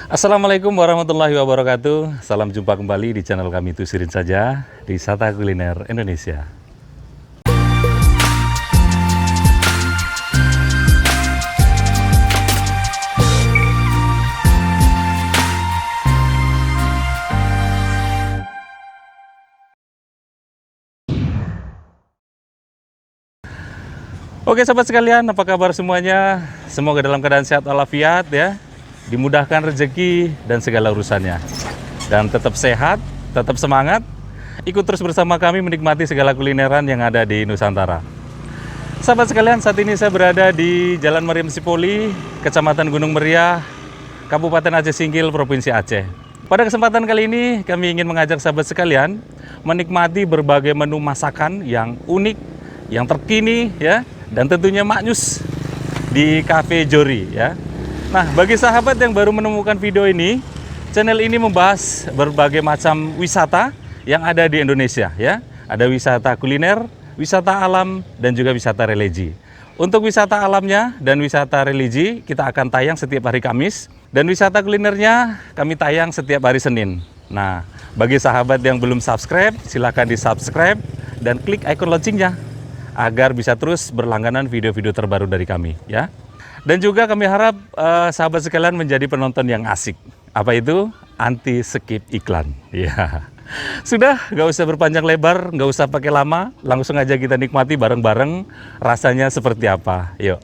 Assalamualaikum warahmatullahi wabarakatuh. Salam jumpa kembali di channel kami Tusirin Saja di Wisata Kuliner Indonesia. Oke sahabat sekalian, apa kabar semuanya? Semoga dalam keadaan sehat walafiat ya, dimudahkan rezeki dan segala urusannya. Dan tetap sehat, tetap semangat, ikut terus bersama kami menikmati segala kulineran yang ada di Nusantara. Sahabat sekalian, saat ini saya berada di Jalan Mariam Sipoli, Kecamatan Gunung Meriah, Kabupaten Aceh Singkil, Provinsi Aceh. Pada kesempatan kali ini, kami ingin mengajak sahabat sekalian menikmati berbagai menu masakan yang unik, yang terkini ya, dan tentunya maknyus di Cafe Jori ya. Nah, bagi sahabat yang baru menemukan video ini, channel ini membahas berbagai macam wisata yang ada di Indonesia ya. Ada wisata kuliner, wisata alam, dan juga wisata religi. Untuk wisata alamnya dan wisata religi kita akan tayang setiap hari Kamis, dan wisata kulinernya kami tayang setiap hari Senin. Nah, bagi sahabat yang belum subscribe, silakan di-subscribe dan klik icon loncengnya agar bisa terus berlangganan video-video terbaru dari kami ya. Dan juga kami harap sahabat sekalian menjadi penonton yang asik. Apa itu? Anti skip iklan ya. Sudah, nggak usah berpanjang lebar, nggak usah pakai lama, langsung aja kita nikmati bareng-bareng rasanya seperti apa. Yuk.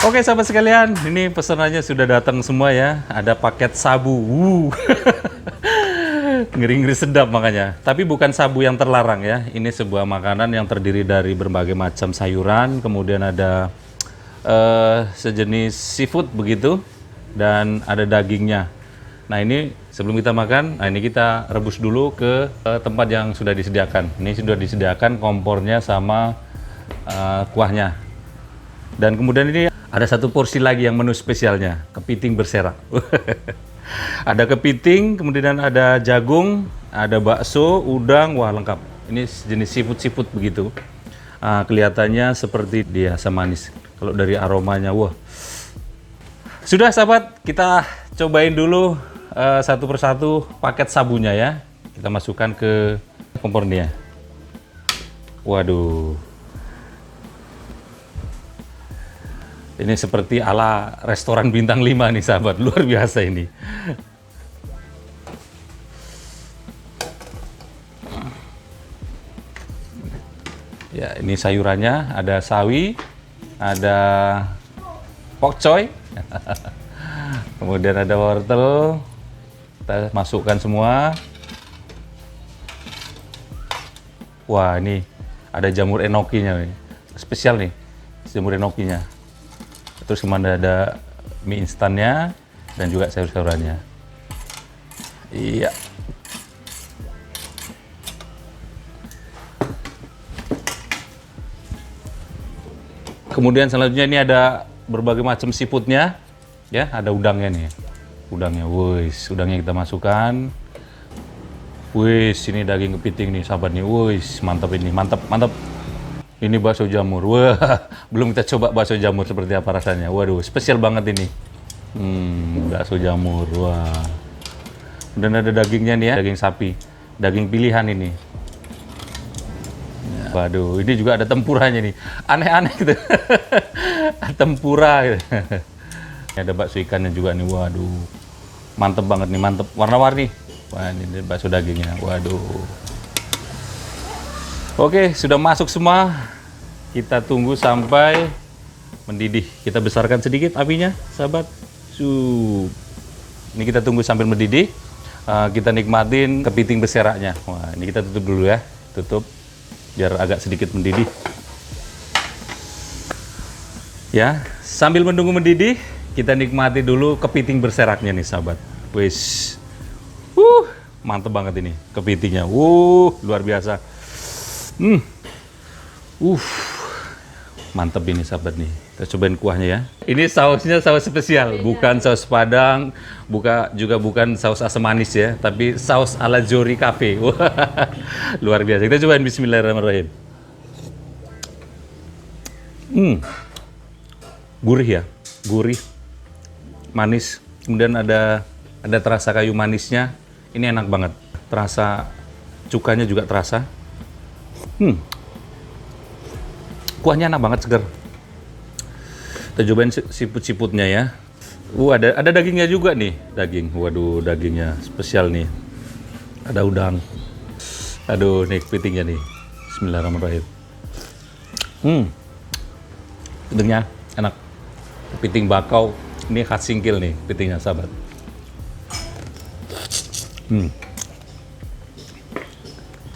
Oke sahabat sekalian, ini pesanannya sudah datang semua ya. Ada paket sabu. Ngeri-ngeri sedap makanya. Tapi bukan sabu yang terlarang ya. Ini sebuah makanan yang terdiri dari berbagai macam sayuran. Kemudian ada sejenis seafood begitu. Dan ada dagingnya. Nah ini sebelum kita makan, nah ini kita rebus dulu ke tempat yang sudah disediakan. Ini sudah disediakan kompornya sama kuahnya. Dan kemudian ini ada satu porsi lagi yang menu spesialnya, kepiting berserak. Ada kepiting, kemudian ada jagung, ada bakso, udang, wah lengkap. Ini jenis seafood begitu. Kelihatannya seperti dia asam manis. Kalau dari aromanya, wah. Sudah sahabat, kita cobain dulu satu persatu paket sabunya ya. Kita masukkan ke kompornya. Waduh. Ini seperti ala restoran bintang 5 nih sahabat, luar biasa ini. Ya, ini sayurannya ada sawi, ada pokcoy, kemudian ada wortel. Kita masukkan semua. Wah, ini ada jamur enokinya nih. Spesial nih, jamur enokinya. Terus kemudian ada mie instannya dan juga sayur-sayurannya. Iya. Kemudian selanjutnya ini ada berbagai macam seafoodnya, ya. Ada udangnya nih, udangnya. Wis, udangnya kita masukkan. Wis, ini daging kepiting nih, sahabat nih. Wis, mantap ini, mantap, mantap. Ini bakso jamur. Wah, belum kita coba bakso jamur seperti apa rasanya. Waduh, spesial banget ini. Bakso jamur. Wah. Dan ada dagingnya nih ya, daging sapi. Daging pilihan ini. Waduh, ini juga ada tempuranya nih. Aneh-aneh gitu. Tempura gitu. Ada bakso ikannya juga nih. Waduh. Mantep banget nih, mantep. Warna-warni. Wah, ini bakso dagingnya. Waduh. Oke, sudah masuk semua. Kita tunggu sampai mendidih. Kita besarkan sedikit apinya, sahabat. Ini kita tunggu sambil mendidih. Kita nikmatin kepiting berseraknya. Wah, ini kita tutup dulu ya. Tutup biar agak sedikit mendidih. Ya, sambil menunggu mendidih, kita nikmati dulu kepiting berseraknya nih, sahabat. Wis. Mantep banget ini kepitingnya. Luar biasa. Mantep ini, sahabat nih. Kita cobain kuahnya ya. Ini sausnya saus spesial, bukan saus Padang, bukan saus asam manis ya, tapi saus ala Jori Cafe. Luar biasa. Kita cobain, bismillahirrahmanirrahim. Gurih ya, gurih, manis. Kemudian ada terasa kayu manisnya. Ini enak banget. Terasa cukanya juga terasa. Kuahnya enak banget, segar. Kita cobain siput-siputnya ya. Ada dagingnya juga nih, daging. Waduh, dagingnya spesial nih. Ada udang. Aduh, nih kepitingnya nih. Bismillahirrahmanirrahim. Kepitingnya enak. Kepiting bakau. Ini khas Singkil nih, kepitingnya, sahabat.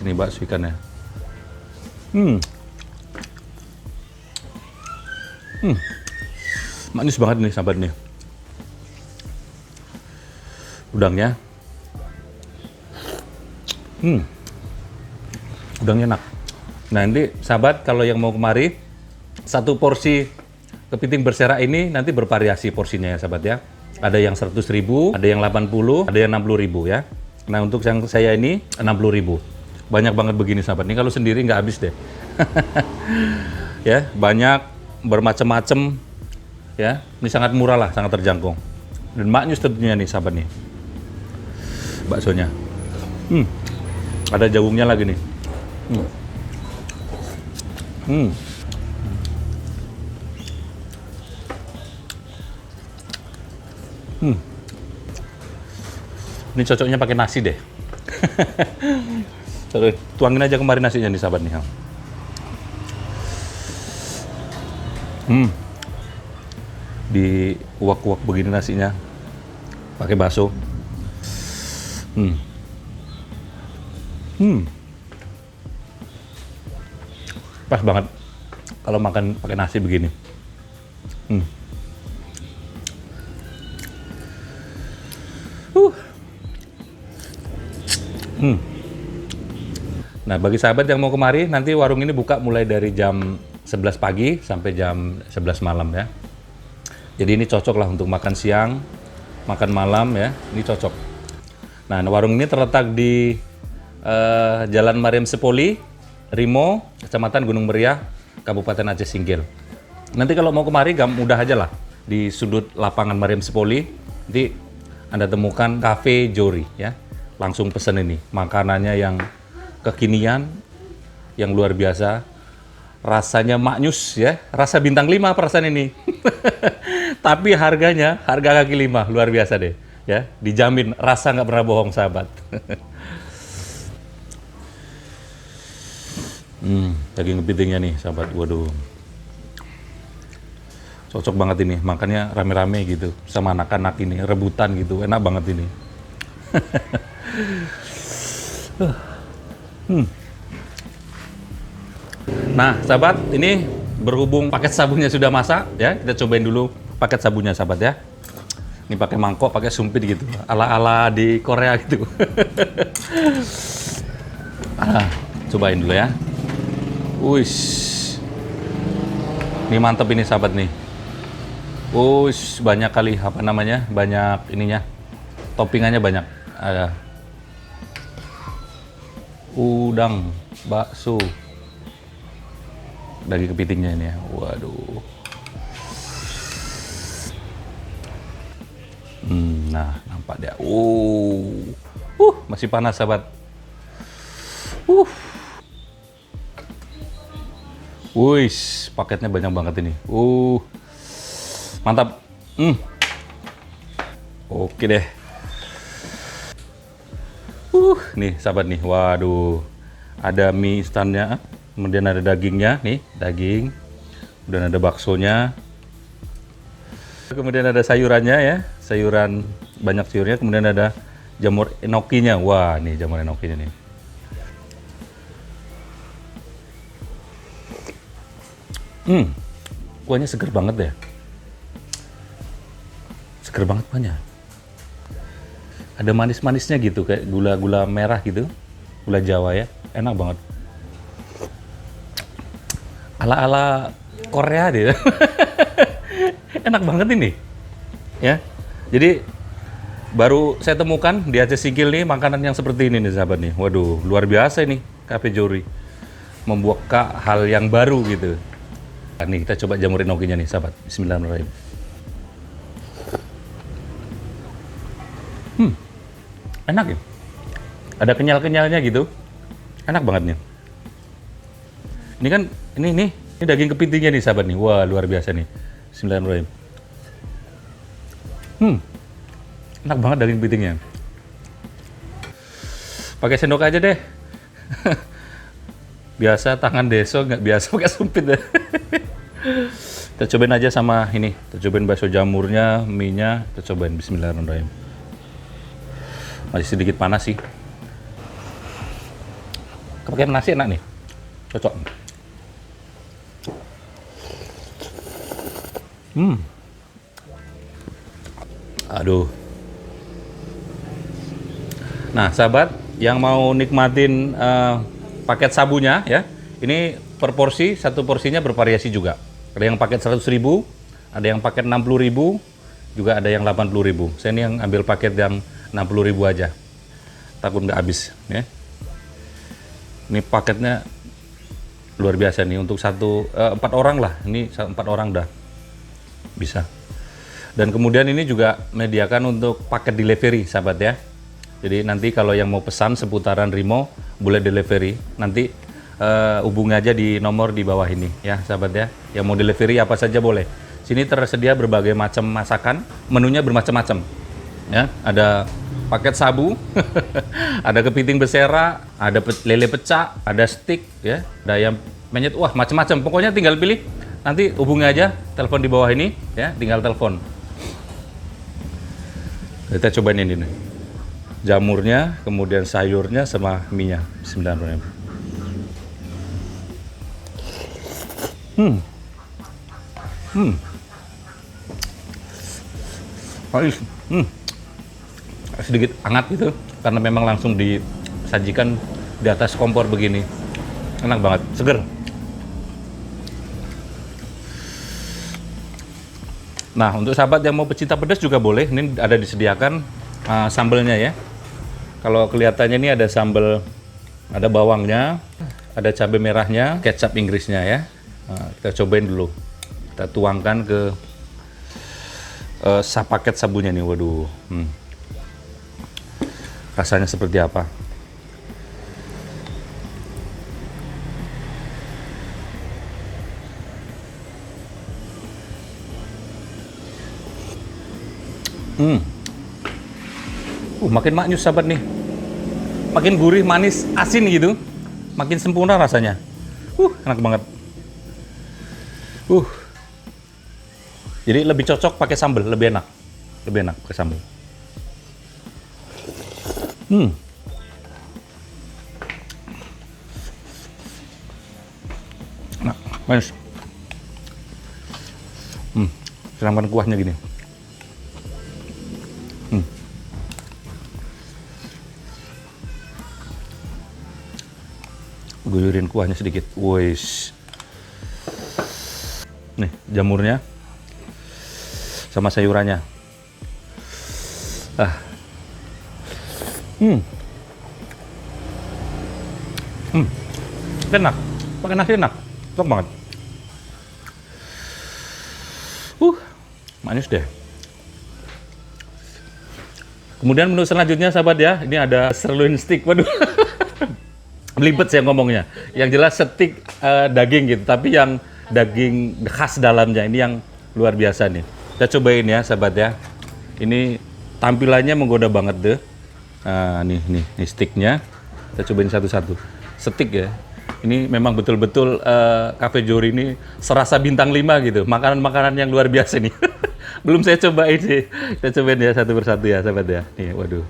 Ini bakso ikannya. Manis banget nih, sahabat nih. Udangnya. Udangnya enak. Nah, ini sahabat, kalau yang mau kemari, satu porsi kepiting berserak ini nanti bervariasi porsinya ya, sahabat ya. Ada yang 100.000, ada yang 80, ada yang 60.000 ya. Nah, untuk yang saya ini 60.000. Banyak banget begini, sahabat. Ini kalau sendiri nggak habis deh. Ya, banyak, bermacam-macam. Ya, ini sangat murah lah, sangat terjangkau. Dan maknyus tentunya nih, sahabat nih. Baksonya. Ada jagungnya lagi nih. Ini cocoknya pakai nasi deh. Tuangin aja kemarin nasinya nih, sahabat nih. Di uak-uak begini nasinya, pakai bakso. Pas banget kalau makan pakai nasi begini. Nah, bagi sahabat yang mau kemari, nanti warung ini buka mulai dari jam 11 pagi sampai jam 11 malam ya. Jadi ini cocok lah untuk makan siang, makan malam ya, ini cocok. Nah, warung ini terletak di Jalan Mariam Sepoli, Rimo, Kecamatan Gunung Meriah, Kabupaten Aceh Singkil. Nanti kalau mau kemari, mudah aja lah. Di sudut lapangan Mariam Sepoli, nanti Anda temukan Cafe Jori ya. Langsung pesen ini, makanannya yang kekinian, yang luar biasa. Rasanya maknyus ya, rasa bintang 5 perasaan ini. Tapi harganya, harga kaki 5, luar biasa deh. Ya, dijamin rasa nggak pernah bohong, sahabat. Daging kepitingnya nih, sahabat. Waduh. Cocok banget ini, makannya rame-rame gitu. Sama anak-anak ini, rebutan gitu. Enak banget ini. Nah, sahabat, ini berhubung paket sabunnya sudah masak, ya, kita cobain dulu paket sabunnya, sahabat ya. Ini pakai mangkok, pakai sumpit gitu, ala-ala di Korea gitu. Cobain dulu ya. Wush, ini mantep ini, sahabat nih. Wush, banyak kali apa namanya, banyak ininya, toppingannya banyak. Ada udang, bakso. daging kepitingnya ini ya. Waduh. Nah, nampak dia. Masih panas, sahabat. Wih, paketnya banyak banget ini. Mantap. Oke deh. Nih, sahabat nih. Waduh. Ada mie instannya, kemudian ada dagingnya, nih, daging. Kemudian ada baksonya. Kemudian ada sayurannya ya, sayuran banyak sayurnya. Kemudian ada jamur enokinya. Wah, nih jamur enokinya nih. Kuahnya seger banget deh. Seger banget kuahnya. Ada manis-manisnya gitu, kayak gula-gula merah gitu. Gula Jawa ya, enak banget. Ala-ala Korea deh. Enak banget ini. Ya. Jadi baru saya temukan di Aceh Sigil nih makanan yang seperti ini nih, sahabat nih. Waduh, luar biasa ini Cafe Jori. Membuka hal yang baru gitu. Nah, nih kita coba jamur enokinya nih, sahabat. Bismillahirrahmanirrahim. Enak ya. Ada kenyal-kenyalnya gitu. Enak banget nih. Ini kan ini daging kepitingnya nih, sahabat nih. Wah, luar biasa nih. Bismillahirrahmanirrahim. Enak banget daging kepitingnya. Pakai sendok aja deh. Biasa tangan deso, nggak biasa pakai sumpit deh. Kita cobain aja sama ini. Kita cobain bakso jamurnya, mie-nya. Kita cobain. Bismillahirrahmanirrahim. Masih sedikit panas sih. Pakai nasi enak nih. Cocok. Aduh. Nah, sahabat yang mau nikmatin paket sabunya ya, ini per porsi, satu porsinya bervariasi juga. Ada yang paket 100.000, ada yang paket 60.000, juga ada yang 80.000. Saya ini yang ambil paket yang 60.000 aja. Takut nggak habis ya. Ini paketnya luar biasa nih untuk 4 orang lah. Ini 4 orang dah bisa. Dan kemudian ini juga menyediakan untuk paket delivery, sahabat ya. Jadi nanti kalau yang mau pesan seputaran Rimo boleh delivery. Nanti hubungi aja di nomor di bawah ini ya, sahabat ya. Yang mau delivery apa saja boleh. Sini tersedia berbagai macam masakan, menunya bermacam-macam. Ya, ada paket sabu, ada kepiting besera, ada lele pecah, ada steak ya, ada ayam penyet, wah macam-macam. Pokoknya tinggal pilih. Nanti hubungi aja, telepon di bawah ini ya, tinggal telepon. Kita cobain ini nih. Jamurnya, kemudian sayurnya sama mie-nya. Bismillahirrahmanirrahim. Sedikit hangat gitu, karena memang langsung disajikan di atas kompor begini. Enak banget, seger. Nah, untuk sahabat yang mau pecinta pedas juga boleh. Ini ada disediakan sambelnya ya. Kalau kelihatannya ini ada sambal, ada bawangnya, ada cabai merahnya, kecap Inggrisnya ya. Nah, kita cobain dulu. Kita tuangkan ke paket sabunya nih. Waduh. Rasanya seperti apa? Makin maknyus, sahabat nih. Makin gurih, manis, asin gitu. Makin sempurna rasanya. Enak banget. Jadi lebih cocok pakai sambal, lebih enak. Lebih enak pakai sambal. Nah, manis. Siramkan kuahnya gini. Guyurin kuahnya sedikit. Wis. Nih, jamurnya sama sayurannya. Enak. Pakai nasi enak. Enak banget. Manis deh. Kemudian menu selanjutnya sahabat ya, ini ada sirloin steak. Waduh, belibet saya ngomongnya. Yang jelas steak daging gitu, tapi yang daging khas dalamnya ini yang luar biasa nih. Kita cobain ya sahabat ya. Ini tampilannya menggoda banget deh. Nih steaknya. Kita cobain satu-satu. Steak ya. Ini memang betul-betul Cafe Jory ini serasa bintang 5 gitu. Makanan-makanan yang luar biasa nih. Belum saya cobain sih. Kita cobain ya satu persatu ya sahabat ya. Nih, waduh.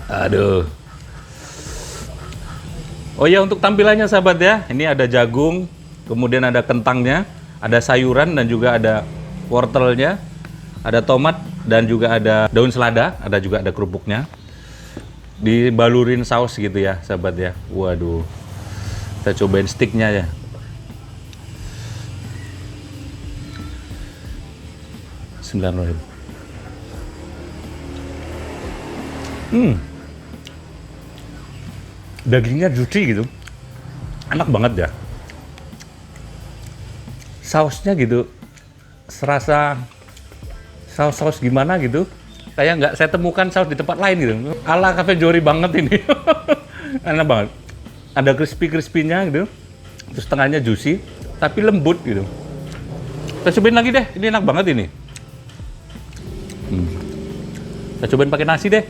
Aduh. Oh ya, untuk tampilannya sahabat ya. Ini ada jagung, kemudian ada kentangnya, ada sayuran dan juga ada wortelnya, ada tomat dan juga ada daun selada, ada juga ada kerupuknya. Dibalurin saus gitu ya sahabat ya. Waduh. Kita cobain steaknya ya. Bismillahirrahmanirrahim. Dagingnya juicy gitu. Enak banget ya. Sausnya gitu. Serasa saus-saus gimana gitu. Kayak nggak saya temukan saus di tempat lain gitu. Ala Cafe Jory banget ini. Enak banget. Ada crispy-crispy-nya gitu. Terus tengahnya juicy, tapi lembut gitu. Kita cobain lagi deh. Ini enak banget ini. Kita cobain pakai nasi deh.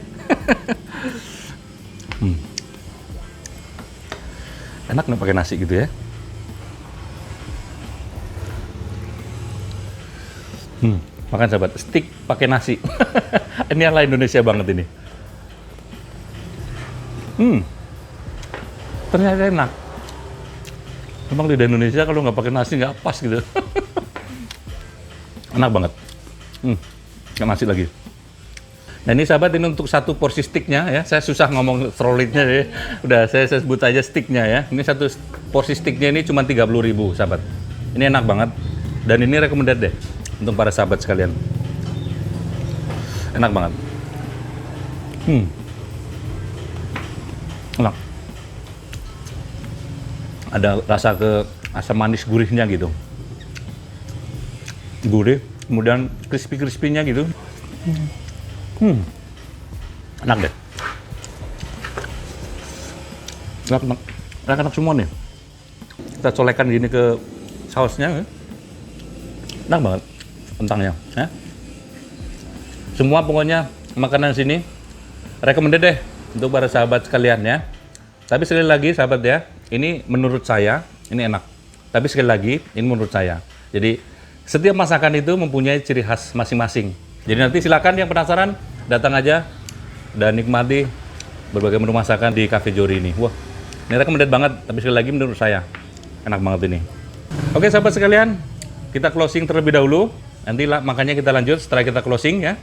Enak nih pakai nasi gitu ya. Makan sahabat, steak pakai nasi. Ini ala Indonesia banget ini. Ternyata enak. Memang lidah Indonesia kalau nggak pakai nasi nggak pas gitu. Enak banget. Nggak nasi lagi. Nah ini sahabat, ini untuk satu porsi steaknya ya. Saya susah ngomong sirloinnya ya. Udah saya sebut aja steaknya ya. Ini satu porsi steaknya ini cuma 30.000 sahabat. Ini enak banget. Dan ini recommended deh untuk para sahabat sekalian. Enak banget. Enak. Ada rasa asam manis gurihnya gitu. Gurih, kemudian crispy-crispy-nya gitu. Enak deh. Enak semua nih. Kita colekkan gini ke sausnya. Enak banget kentangnya. Ya. Semua pokoknya makanan sini recommended deh untuk para sahabat sekalian ya. Tapi sekali lagi sahabat ya, ini menurut saya ini enak. Tapi sekali lagi ini menurut saya. Jadi setiap masakan itu mempunyai ciri khas masing-masing. Jadi nanti silakan yang penasaran datang aja dan nikmati berbagai menu masakan di Cafe Jory ini. Wah, ini recommended banget. Tapi sekali lagi menurut saya enak banget ini. Oke sahabat sekalian, kita closing terlebih dahulu. Nanti makanya kita lanjut setelah kita closing ya.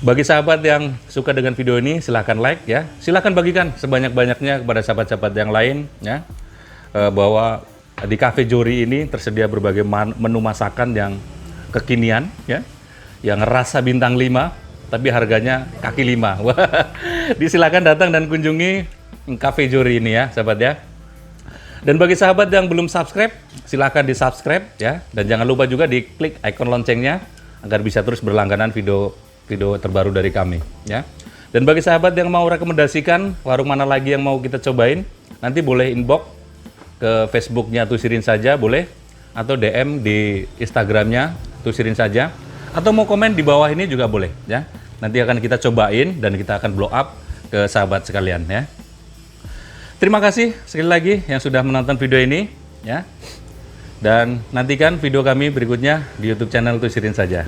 Bagi sahabat yang suka dengan video ini, silahkan like ya. Silahkan bagikan sebanyak-banyaknya kepada sahabat-sahabat yang lain ya. Bahwa di Cafe Jory ini tersedia berbagai menu masakan yang kekinian ya. Yang rasa bintang 5 tapi harganya kaki 5. Wah, disilakan datang dan kunjungi Cafe Jory ini ya, sahabat ya. Dan bagi sahabat yang belum subscribe, silahkan di subscribe ya. Dan jangan lupa juga di klik icon loncengnya agar bisa terus berlangganan video terbaru dari kami ya. Dan bagi sahabat yang mau rekomendasikan warung mana lagi yang mau kita cobain, nanti boleh inbox ke Facebooknya Tusirin saja boleh, atau DM di Instagramnya Tusirin saja, atau mau komen di bawah ini juga boleh ya. Nanti akan kita cobain dan kita akan blow up ke sahabat sekalian ya. Terima kasih sekali lagi yang sudah menonton video ini ya. Dan nantikan video kami berikutnya di YouTube channel Tusirin saja.